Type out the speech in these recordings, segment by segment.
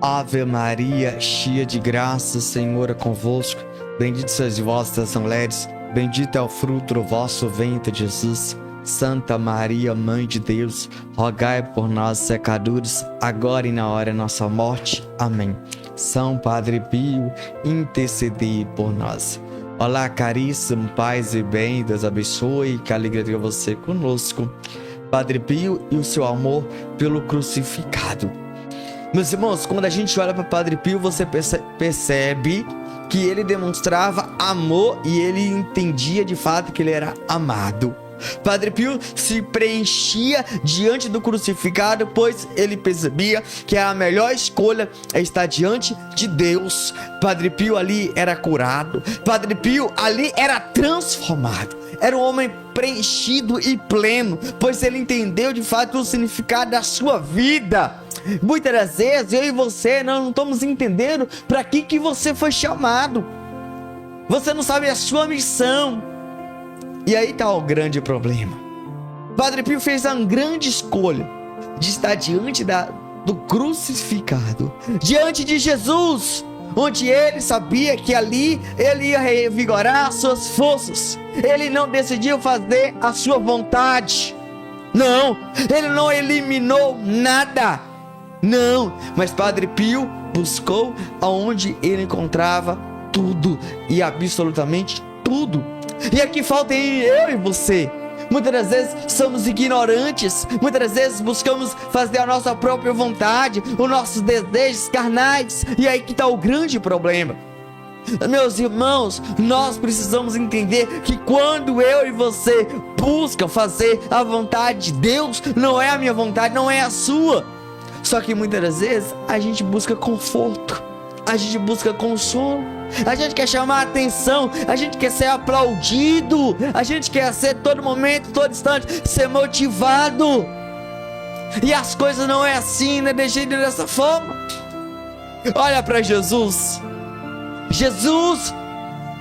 Ave Maria, cheia de graça, o Senhor é convosco. Bendita sois vós das mulheres, bendito é o fruto do vosso ventre, Jesus. Santa Maria, Mãe de Deus, rogai por nós, pecadores, agora e na hora da nossa morte. Amém. São Padre Pio, intercedei por nós. Olá, caríssimo, paz e bem, Deus abençoe, que alegria ter você conosco. Padre Pio e o seu amor pelo crucificado. Meus irmãos, quando a gente olha para Padre Pio, você percebe que ele demonstrava amor e ele entendia de fato que ele era amado. Padre Pio se preenchia diante do crucificado, pois ele percebia que a melhor escolha é estar diante de Deus. Padre Pio ali era curado, Padre Pio ali era transformado, era um homem preenchido e pleno, pois ele entendeu de fato o significado da sua vida. Muitas das vezes eu e você não estamos entendendo para que você foi chamado, você não sabe a sua missão. E aí está o grande problema. Padre Pio fez uma grande escolha de estar diante do crucificado, diante de Jesus, onde ele sabia que ali ele ia revigorar as suas forças. Ele não decidiu fazer a sua vontade, não, ele não eliminou nada, não, mas Padre Pio buscou aonde ele encontrava tudo e absolutamente tudo. E aqui falta eu e você. Muitas das vezes somos ignorantes, muitas das vezes buscamos fazer a nossa própria vontade, os nossos desejos carnais, e aí que está o grande problema. Meus irmãos, nós precisamos entender que quando eu e você buscam fazer a vontade de Deus, não é a minha vontade, não é a sua. Só que muitas das vezes a gente busca conforto, a gente busca consolo, a gente quer chamar a atenção, a gente quer ser aplaudido, a gente quer ser todo momento, todo instante, ser motivado. E as coisas não é assim, né? Deixei dessa forma. Olha para Jesus. Jesus,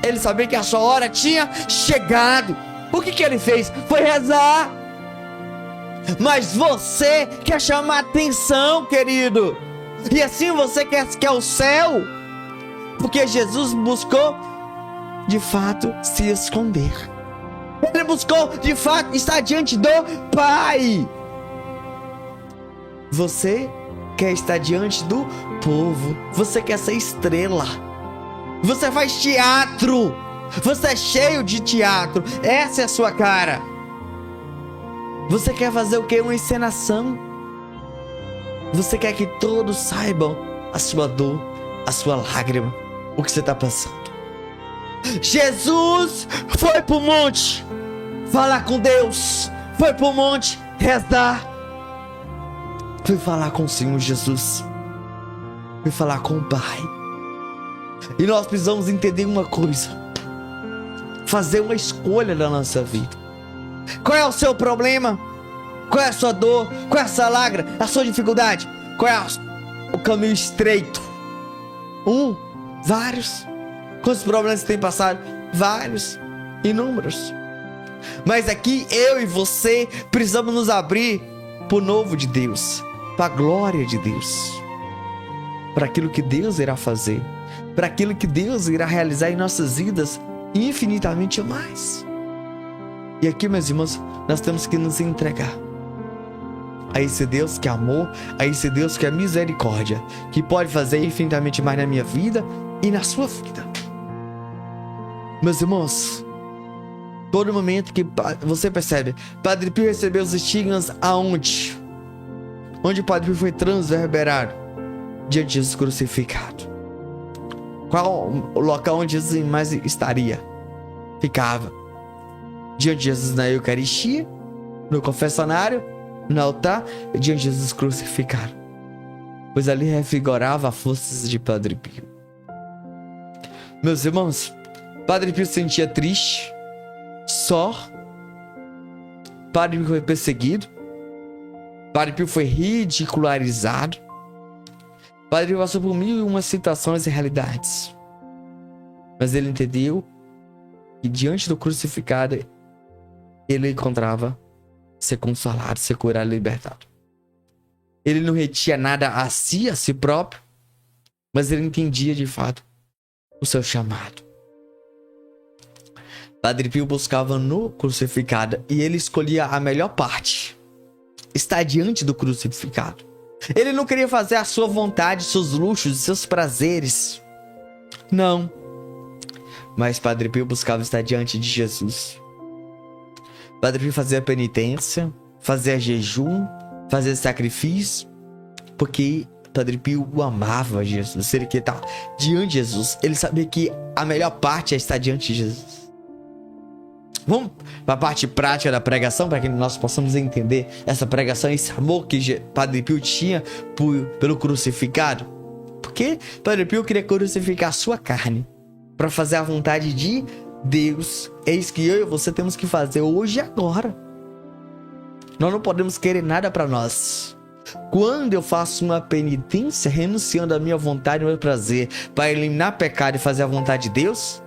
ele sabia que a sua hora tinha chegado. O que ele fez? Foi rezar. Mas você quer chamar atenção, querido. E assim você quer o céu. Porque Jesus buscou, de fato, se esconder. Ele buscou, de fato, estar diante do Pai. Você quer estar diante do povo. Você quer ser estrela. Você faz teatro. Você é cheio de teatro. Essa é a sua cara. Você quer fazer o quê? Uma encenação. Você quer que todos saibam a sua dor, a sua lágrima, o que você está passando. Jesus foi para o monte falar com Deus, foi para o monte rezar, foi falar com o Senhor Jesus, foi falar com o Pai. E nós precisamos entender uma coisa, fazer uma escolha da nossa vida. Qual é o seu problema? Qual é a sua dor? Qual é a sua lágrima? A sua dificuldade? Qual é o caminho estreito? Vários. Quantos problemas você tem passado? Vários, inúmeros. Mas aqui eu e você precisamos nos abrir para o novo de Deus, para a glória de Deus, para aquilo que Deus irá fazer, para aquilo que Deus irá realizar em nossas vidas infinitamente mais. E aqui, meus irmãos, nós temos que nos entregar a esse Deus que é amor, a esse Deus que é misericórdia, que pode fazer infinitamente mais na minha vida e na sua vida. Meus irmãos, todo momento que você percebe, Padre Pio recebeu os estigmas aonde? Onde o Padre Pio foi transverberado? Diante de Jesus crucificado. Qual o local onde Jesus mais estaria? Ficava diante de Jesus na Eucaristia, no confessionário, no altar, diante de Jesus crucificado, pois ali refigorava as forças de Padre Pio. Meus irmãos, Padre Pio se sentia triste, só. Padre Pio foi perseguido, Padre Pio foi ridicularizado, Padre Pio passou por 1001 situações e realidades, mas ele entendeu que diante do crucificado ele encontrava ser consolado, ser curado, libertado. Ele não retinha nada a si próprio, Mas ele entendia de fato o seu chamado. Padre Pio buscava no crucificado e ele escolhia a melhor parte. Estar diante do crucificado. Ele não queria fazer a sua vontade, seus luxos, seus prazeres. Não. Mas Padre Pio buscava estar diante de Jesus. Padre Pio fazia penitência, fazia jejum, fazia sacrifício, porque Padre Pio amava Jesus. Ele queria estar diante de Jesus. Ele sabia que a melhor parte é estar diante de Jesus. Vamos para a parte prática da pregação, para que nós possamos entender essa pregação, esse amor que Padre Pio tinha pelo crucificado. Porque Padre Pio queria crucificar a sua carne para fazer a vontade de Deus. É isso que eu e você temos que fazer hoje e agora. Nós não podemos querer nada para nós. Quando eu faço uma penitência, renunciando à minha vontade e ao meu prazer, para eliminar pecado e fazer a vontade de Deus,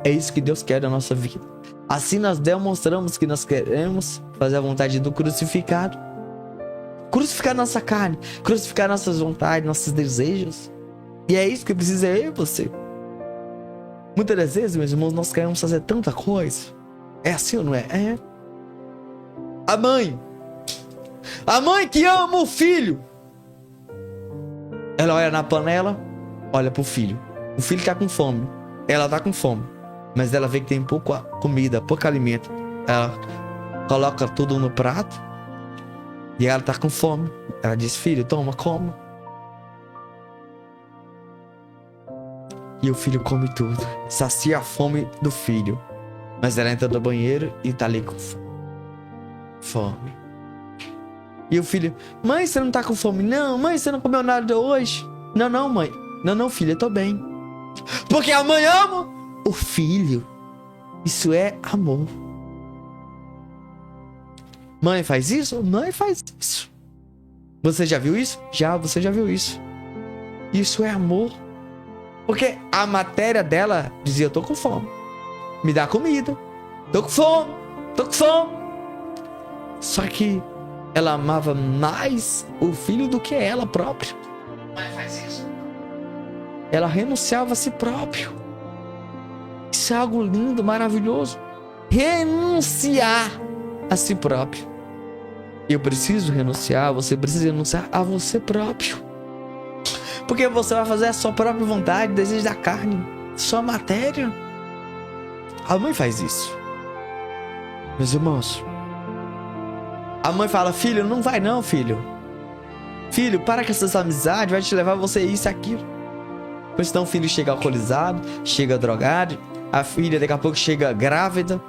é isso que Deus quer da nossa vida. Assim nós demonstramos que nós queremos fazer a vontade do crucificado. Crucificar nossa carne, crucificar nossas vontades, nossos desejos. E é isso que precisa eu e você. Muitas das vezes, meus irmãos, nós queremos fazer tanta coisa. É assim ou não é? É. A mãe que ama o filho, ela olha na panela, olha pro filho. O filho tá com fome, ela tá com fome, mas ela vê que tem pouca comida, pouco alimento. Ela coloca tudo no prato e ela tá com fome. Ela diz: filho, toma, coma. E o filho come tudo, sacia a fome do filho. Mas ela entra no banheiro e tá ali com fome. E o filho: mãe, você não tá com fome? Não, mãe, você não comeu nada hoje? Não, mãe. Não, filho, eu tô bem. Porque a mãe ama o filho. Isso é amor. Mãe faz isso? Mãe faz isso. Você já viu isso? Já, você já viu isso. Isso é amor. Porque a matéria dela dizia: eu tô com fome, me dá comida. Tô com fome. Só que ela amava mais o filho do que ela própria. Mãe faz isso. Ela renunciava a si próprio. Isso é algo lindo, maravilhoso. Renunciar a si próprio. Eu preciso renunciar, você precisa renunciar a você próprio. Porque você vai fazer a sua própria vontade, desejo da carne, sua matéria. A mãe faz isso. Meus irmãos, a mãe fala: filho, não vai não, filho. Filho, para com essas amizades, vai te levar a você isso e aquilo. Pois então o filho chega alcoolizado, chega drogado, a filha daqui a pouco chega grávida.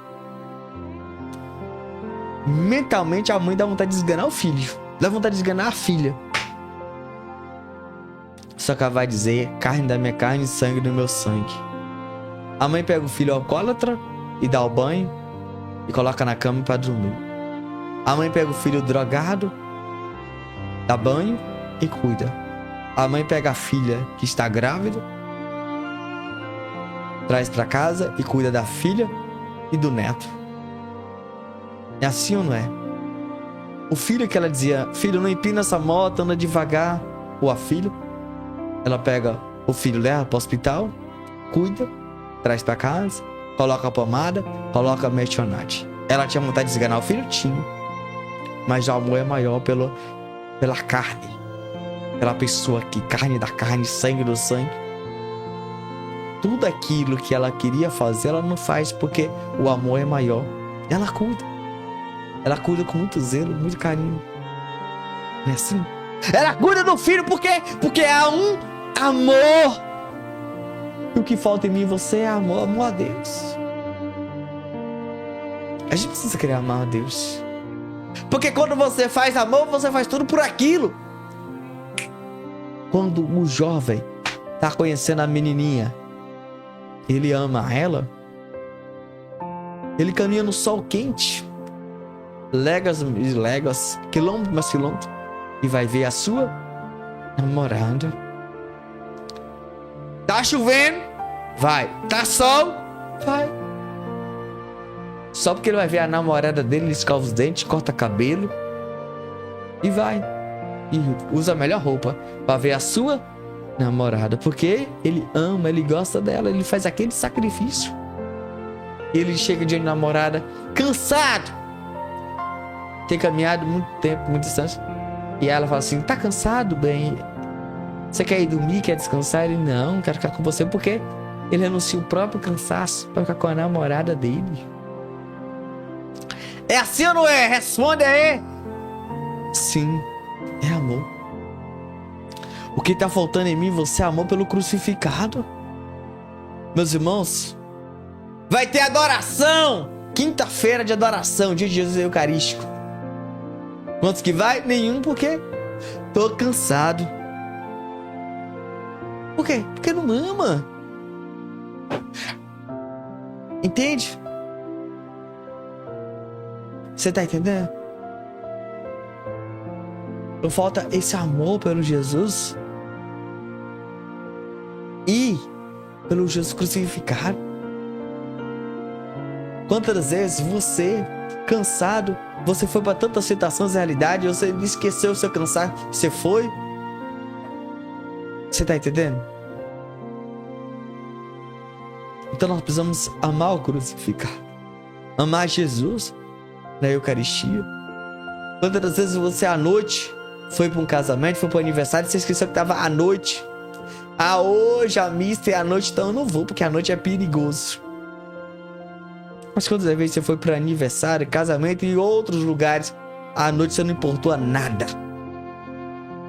Mentalmente a mãe dá vontade de esganar o filho, dá vontade de esganar a filha. Só que ela vai dizer: carne da minha carne e sangue do meu sangue. A mãe pega o filho alcoólatra e dá o banho e coloca na cama para dormir. A mãe pega o filho drogado, dá banho e cuida. A mãe pega a filha que está grávida, traz para casa e cuida da filha e do neto. É assim ou não é? O filho que ela dizia: filho, não empina essa moto, anda devagar. Ou a filha, ela pega o filho dela para o hospital, cuida, traz para casa, coloca a pomada, coloca a mertionate. Ela tinha vontade de esganar o filho? Tinha. Mas o amor é maior pela carne, pela pessoa aqui, carne da carne, sangue do sangue. Tudo aquilo que ela queria fazer, ela não faz, porque o amor é maior. Ela cuida. Ela cuida com muito zelo, muito carinho. Não é assim? Ela cuida do filho porque há um amor. E o que falta em mim e você é amor, amor a Deus. A gente precisa querer amar a Deus. Porque quando você faz amor, você faz tudo por aquilo. Quando o jovem está conhecendo a menininha, ele ama ela, ele caminha no sol quente, léguas e léguas, quilômetro mais quilômetro, e vai ver a sua namorada. Tá chovendo? Vai. Tá sol? Vai. Só porque ele vai ver a namorada dele, ele escova os dentes, corta cabelo e vai. E usa a melhor roupa para ver a sua namorada, porque ele ama, ele gosta dela, ele faz aquele sacrifício. Ele chega diante da namorada cansado, tem caminhado muito tempo, muita distância, e ela fala assim: tá cansado, bem? Você quer ir dormir, quer descansar? Ele: não, quero ficar com você. Porque ele renuncia o próprio cansaço para ficar com a namorada dele. É assim ou não é? Responde aí. Sim, é amor. O que tá faltando em mim, você é amor pelo crucificado. Meus irmãos, vai ter adoração. Quinta-feira de adoração, dia de Jesus Eucarístico. Quantos que vai? Nenhum, porque tô cansado. Por quê? Porque não ama. Entende? Você tá entendendo? Não falta esse amor pelo Jesus e pelo Jesus crucificado. Quantas vezes você, cansado, você foi para tantas situações de realidade, você esqueceu o seu cansaço, você foi? Você tá entendendo? Então nós precisamos amar o crucificado, amar Jesus na Eucaristia. Quantas vezes você à noite foi para um casamento, foi para um aniversário, você esqueceu que estava à noite? Ah, hoje a missa é à noite, então eu não vou, porque à noite é perigoso. Mas quantas vezes você foi para aniversário, casamento e outros lugares, à noite você não importou a nada?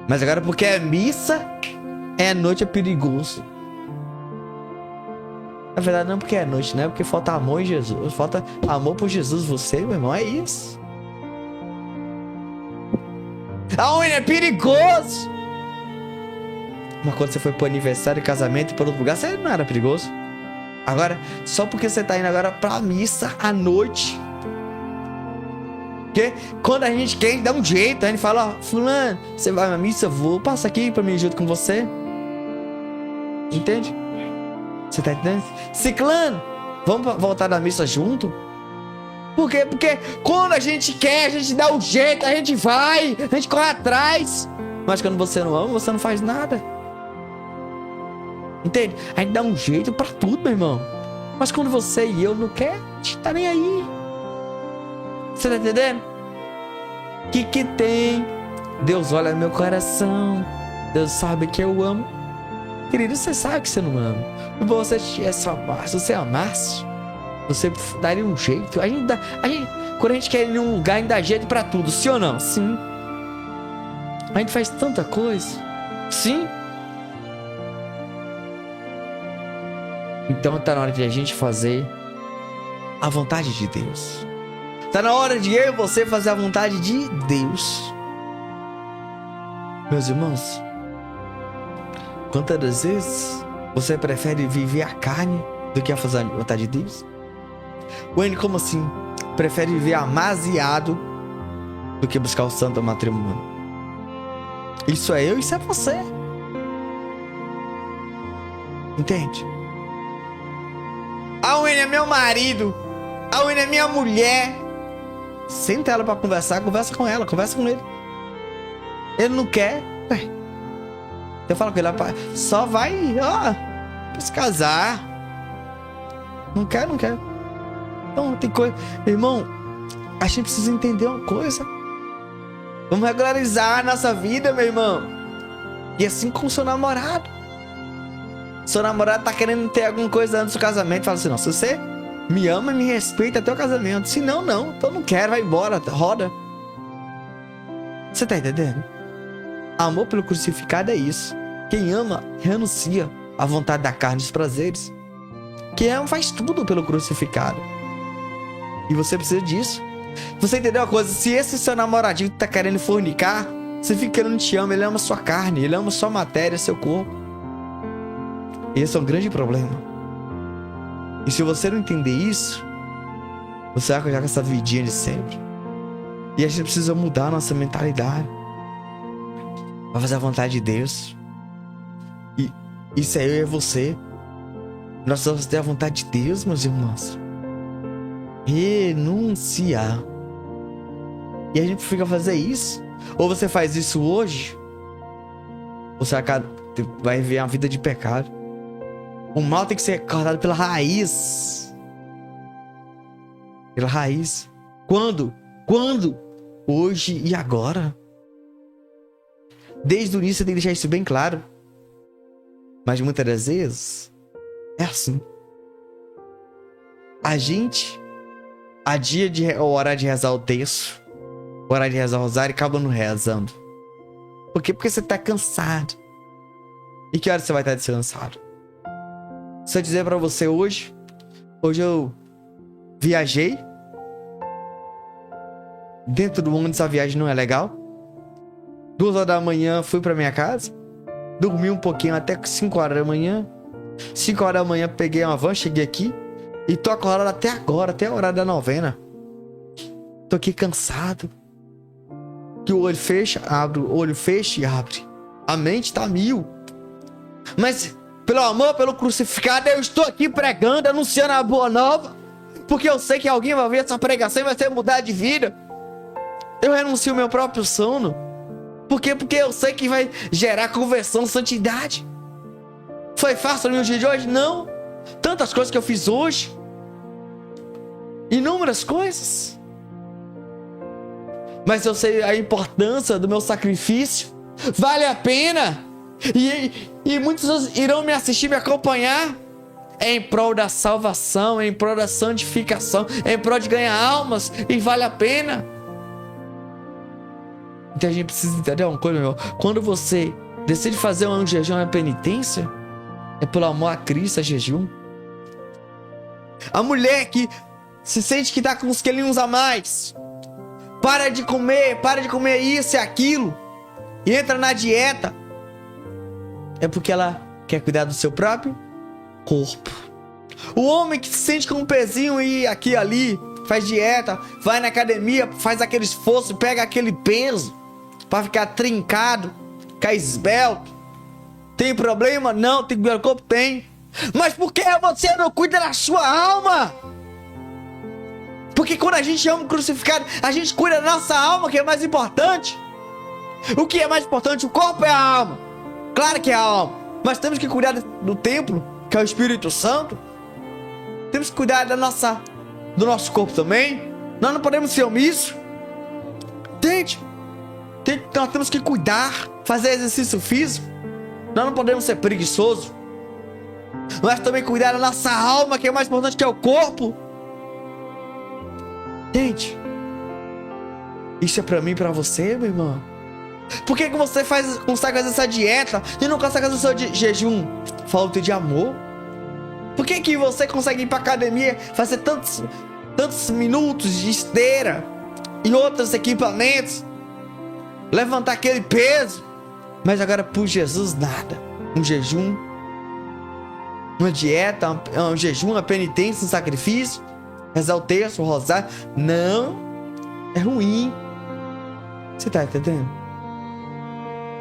Mas agora porque é missa, à noite é perigoso. Na verdade não porque é noite, né? Porque falta amor em Jesus, falta amor por Jesus, você, meu irmão, é isso. Aonde é perigoso? Mas quando você foi pro aniversário, casamento e para outro lugar, você não era perigoso. Agora, só porque você tá indo agora pra missa à noite. Porque quando a gente quer, a gente dá um jeito. A gente fala: ó, fulano, você vai na missa? Eu vou, passa aqui pra mim junto com você. Entende? Você tá entendendo? Ciclano, vamos voltar da missa junto? Por quê? Porque quando a gente quer, a gente dá um jeito, a gente vai, a gente corre atrás. Mas quando você não ama, você não faz nada. Entende? A gente dá um jeito pra tudo, meu irmão. Mas quando você e eu não quer, a gente tá nem aí. Você tá entendendo? O que tem? Deus olha no meu coração. Deus sabe que eu amo. Querido, você sabe que você não ama. Se você tivesse amado, se você amasse, você daria um jeito. Quando a gente quer ir em um lugar, a gente dá jeito pra tudo. Sim ou não? Sim. A gente faz tanta coisa. Sim. Então tá na hora de a gente fazer a vontade de Deus. Tá na hora de eu e você fazer a vontade de Deus. Meus irmãos, quantas vezes você prefere viver a carne do que a fazer a vontade de Deus? Wayne, como assim? Prefere viver amasiado do que buscar o santo matrimônio? Isso é eu, isso é você. Entende? A Wayne é meu marido. A Wayne é minha mulher. Senta ela pra conversar, conversa com ela, conversa com ele. Ele não quer. Eu falo com ele: só vai, ó, pra se casar. Não quer, não quer. Então tem coisa. Meu irmão, a gente precisa entender uma coisa. Vamos regularizar a nossa vida, meu irmão. E assim com o seu namorado. Seu namorado tá querendo ter alguma coisa antes do casamento, fala assim: não, se você me ama e me respeita até o casamento. Se não, não. Então não quero, vai embora, roda. Você tá entendendo? Amor pelo crucificado é isso. Quem ama, renuncia à vontade da carne e dos prazeres. Quem ama faz tudo pelo crucificado. E você precisa disso. Você entendeu uma coisa? Se esse seu namoradinho tá querendo fornicar, você fica que ele não te ama, ele ama sua carne, ele ama sua matéria, seu corpo. Esse é um grande problema. E se você não entender isso, você vai ficar com essa vidinha de sempre. E a gente precisa mudar a nossa mentalidade para fazer a vontade de Deus. E isso é eu e você. Nós vamos ter a vontade de Deus, meus irmãos. Renunciar. E a gente fica fazer isso. Ou você faz isso hoje, ou você vai vai viver uma vida de pecado. O mal tem que ser cortado pela raiz. Pela raiz. Quando? Quando? Hoje e agora. Desde o início você tem que deixar isso bem claro. Mas muitas das vezes é assim. A gente adia de hora de rezar o terço, hora de rezar o rosário e acaba não rezando. Por quê? Porque você tá cansado. E que hora você vai estar descansado? Se eu dizer pra você hoje eu viajei. Dentro do ônibus a viagem não é legal. 2 horas da manhã fui pra minha casa. Dormi um pouquinho até 5 horas da manhã. 5 horas da manhã peguei uma van, cheguei aqui. E tô acordado até agora, até a hora da novena. Tô aqui cansado. Que o olho fecha, abre, o olho fecha e abre. A mente tá mil. Mas pelo amor, pelo crucificado, eu estou aqui pregando, anunciando a boa nova. Porque eu sei que alguém vai ver essa pregação e vai ser mudar de vida. Eu renuncio ao meu próprio sono. Por quê? Porque eu sei que vai gerar conversão, santidade. Foi fácil no dia de hoje? Não. Tantas coisas que eu fiz hoje. Inúmeras coisas. Mas eu sei a importância do meu sacrifício. Vale a pena. E muitos irão me assistir, me acompanhar. É em prol da salvação, é em prol da santificação, é em prol de ganhar almas. E vale a pena. Então a gente precisa entender uma coisa, meu. Quando você decide fazer um jejum, uma penitência, é pelo amor a Cristo, a jejum. A mulher que se sente que tá com uns quilinhos a mais, para de comer isso e aquilo, e entra na dieta, é porque ela quer cuidar do seu próprio corpo. O homem que se sente com um pezinho e aqui e ali, faz dieta, vai na academia, faz aquele esforço, pega aquele peso, para ficar trincado, ficar esbelto. Tem problema? Não. Tem que cuidar do corpo? Tem. Mas por que você não cuida da sua alma? Porque quando a gente ama o crucificado, a gente cuida da nossa alma, que é mais importante. O que é mais importante? O corpo é a alma. Claro que é a alma. Mas temos que cuidar do templo, que é o Espírito Santo. Temos que cuidar do nosso corpo também. Nós não podemos ser omissos. Entende? Nós temos que cuidar, fazer exercício físico. Nós não podemos ser preguiçosos. Mas também cuidar da nossa alma, que é mais importante, que é o corpo. Gente, isso é pra mim e pra você, meu irmão. Por que você consegue fazer essa dieta e não consegue fazer o seu jejum? Falta de amor. Por que você consegue ir pra academia, fazer tantos minutos de esteira e outros equipamentos, levantar aquele peso, mas agora por Jesus nada? Um jejum, uma dieta, um jejum, uma penitência, um sacrifício, rezar o terço, o rosário, não, é ruim. Você tá entendendo?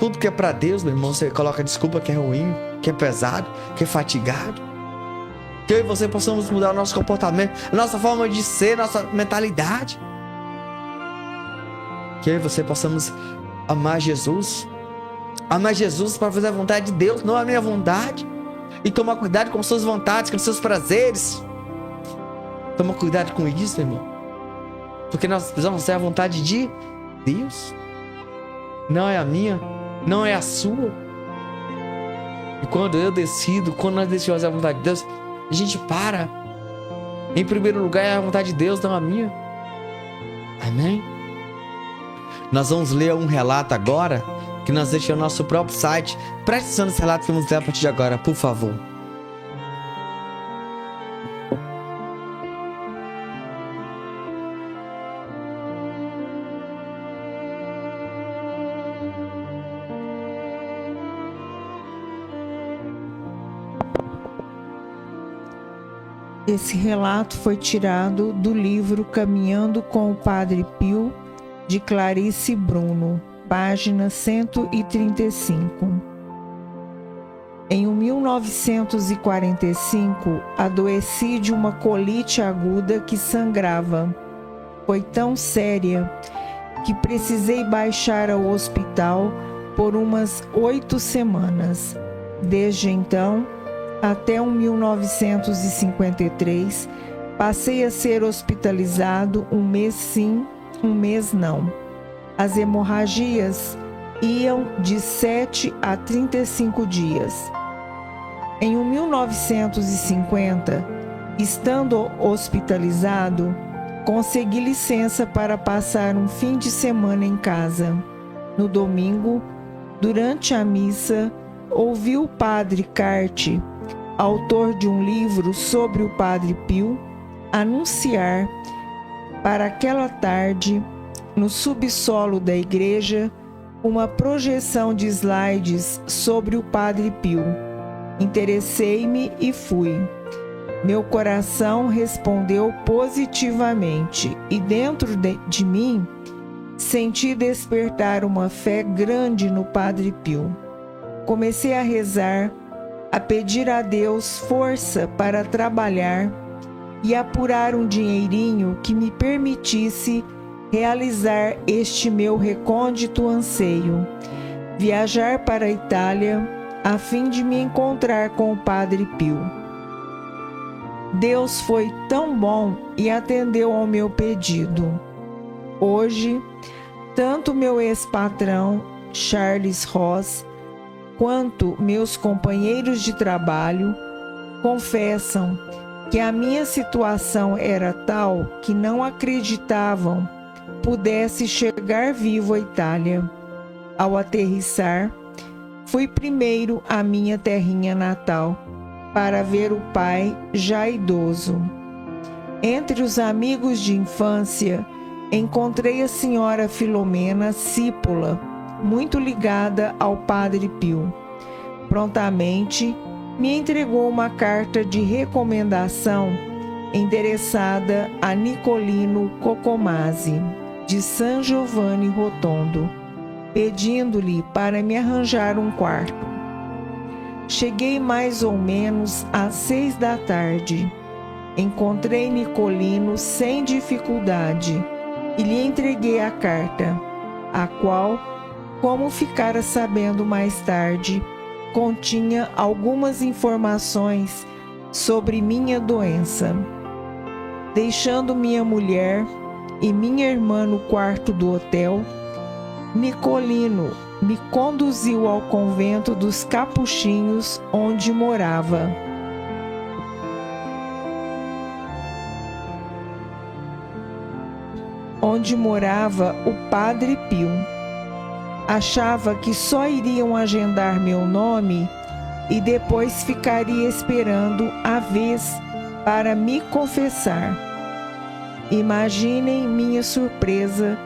Tudo que é pra Deus, meu irmão, você coloca desculpa que é ruim, que é pesado, que é fatigado. Que eu e você possamos mudar o nosso comportamento, a nossa forma de ser, nossa mentalidade. Que eu e você possamos amar Jesus. Amar Jesus para fazer a vontade de Deus, não a minha vontade. E tomar cuidado com suas vontades, com seus prazeres. Toma cuidado com isso, meu irmão. Porque nós precisamos fazer a vontade de Deus. Não é a minha, não é a sua. E quando nós decidimos fazer a vontade de Deus, a gente para. Em primeiro lugar é a vontade de Deus, não a minha. Amém? Nós vamos ler um relato agora, que nós deixamos no nosso próprio site. Preste atenção nesse relato que vamos ler a partir de agora, por favor. Esse relato foi tirado do livro Caminhando com o Padre Pio, de Clarice Bruno, página 135. Em 1945, adoeci de uma colite aguda que sangrava. Foi tão séria que precisei baixar ao hospital por umas 8 semanas. Desde então, até 1953, passei a ser hospitalizado um mês sim, um mês não. As hemorragias iam de 7 a 35 dias. Em 1950, estando hospitalizado, consegui licença para passar um fim de semana em casa. No domingo, durante a missa, ouvi o padre Carte, autor de um livro sobre o Padre Pio, anunciar para aquela tarde, no subsolo da igreja, uma projeção de slides sobre o Padre Pio. Interessei-me e fui. Meu coração respondeu positivamente e dentro de mim senti despertar uma fé grande no Padre Pio. Comecei a rezar, a pedir a Deus força para trabalhar e apurar um dinheirinho que me permitisse realizar este meu recôndito anseio, viajar para a Itália a fim de me encontrar com o Padre Pio. Deus foi tão bom e atendeu ao meu pedido. Hoje, tanto meu ex-patrão, Charles Ross, quanto meus companheiros de trabalho confessam que a minha situação era tal que não acreditavam pudesse chegar vivo à Itália. Ao aterrissar, fui primeiro à minha terrinha natal para ver o pai já idoso. Entre os amigos de infância, encontrei a senhora Filomena Cípula, muito ligada ao Padre Pio. Prontamente, me entregou uma carta de recomendação endereçada a Nicolino Cocomazzi, de San Giovanni Rotondo, pedindo-lhe para me arranjar um quarto. Cheguei mais ou menos às 6 da tarde. Encontrei Nicolino sem dificuldade e lhe entreguei a carta, a qual, como ficara sabendo mais tarde, continha algumas informações sobre minha doença. Deixando minha mulher e minha irmã no quarto do hotel, Nicolino me conduziu ao convento dos Capuchinhos, onde morava. O Padre Pio. Achava que só iriam agendar meu nome e depois ficaria esperando a vez para me confessar. Imaginem minha surpresa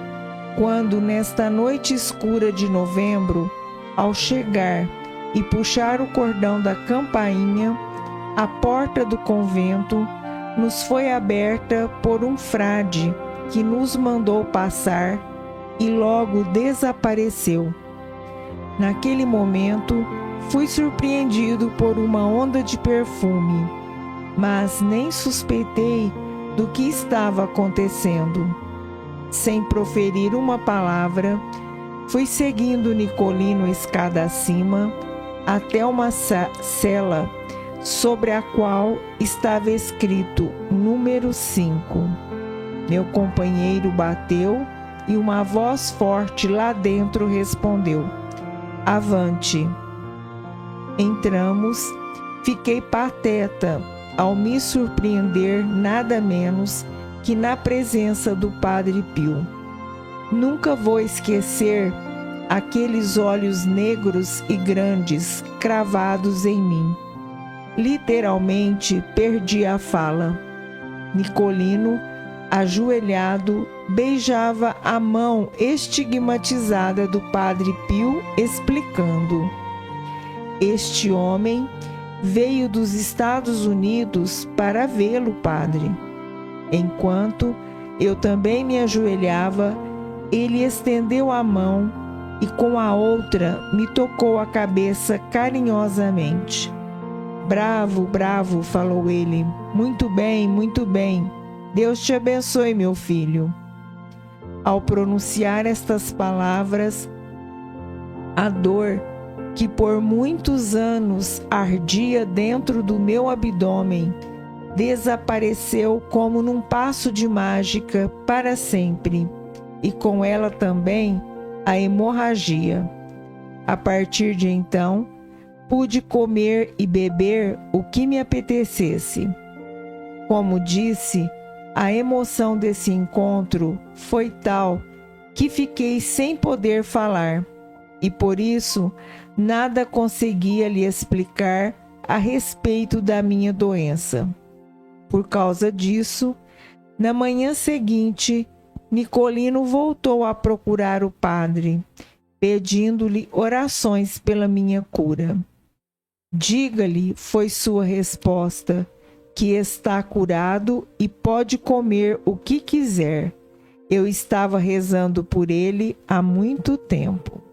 quando, nesta noite escura de novembro, ao chegar e puxar o cordão da campainha, a porta do convento nos foi aberta por um frade que nos mandou passar e logo desapareceu. Naquele momento, fui surpreendido por uma onda de perfume, mas nem suspeitei do que estava acontecendo. Sem proferir uma palavra, fui seguindo Nicolino escada acima até uma cela sobre a qual estava escrito número 5. Meu companheiro bateu e uma voz forte lá dentro respondeu: "Avante!" Entramos. Fiquei pateta ao me surpreender nada menos que na presença do Padre Pio. Nunca vou esquecer aqueles olhos negros e grandes cravados em mim. Literalmente perdi a fala. Nicolino, ajoelhado, beijava a mão estigmatizada do Padre Pio, explicando: "Este homem veio dos Estados Unidos para vê-lo, padre." Enquanto eu também me ajoelhava, ele estendeu a mão e com a outra me tocou a cabeça carinhosamente. "Bravo, bravo", falou ele. Muito bem. Deus te abençoe, meu filho." Ao pronunciar estas palavras, a dor que por muitos anos ardia dentro do meu abdômen, desapareceu como num passo de mágica para sempre, e com ela também a hemorragia. A partir de então, pude comer e beber o que me apetecesse. Como disse, a emoção desse encontro foi tal que fiquei sem poder falar, e por isso nada conseguia lhe explicar a respeito da minha doença. Por causa disso, na manhã seguinte, Nicolino voltou a procurar o padre, pedindo-lhe orações pela minha cura. Diga-lhe, foi sua resposta, que está curado e pode comer o que quiser. Eu estava rezando por ele há muito tempo.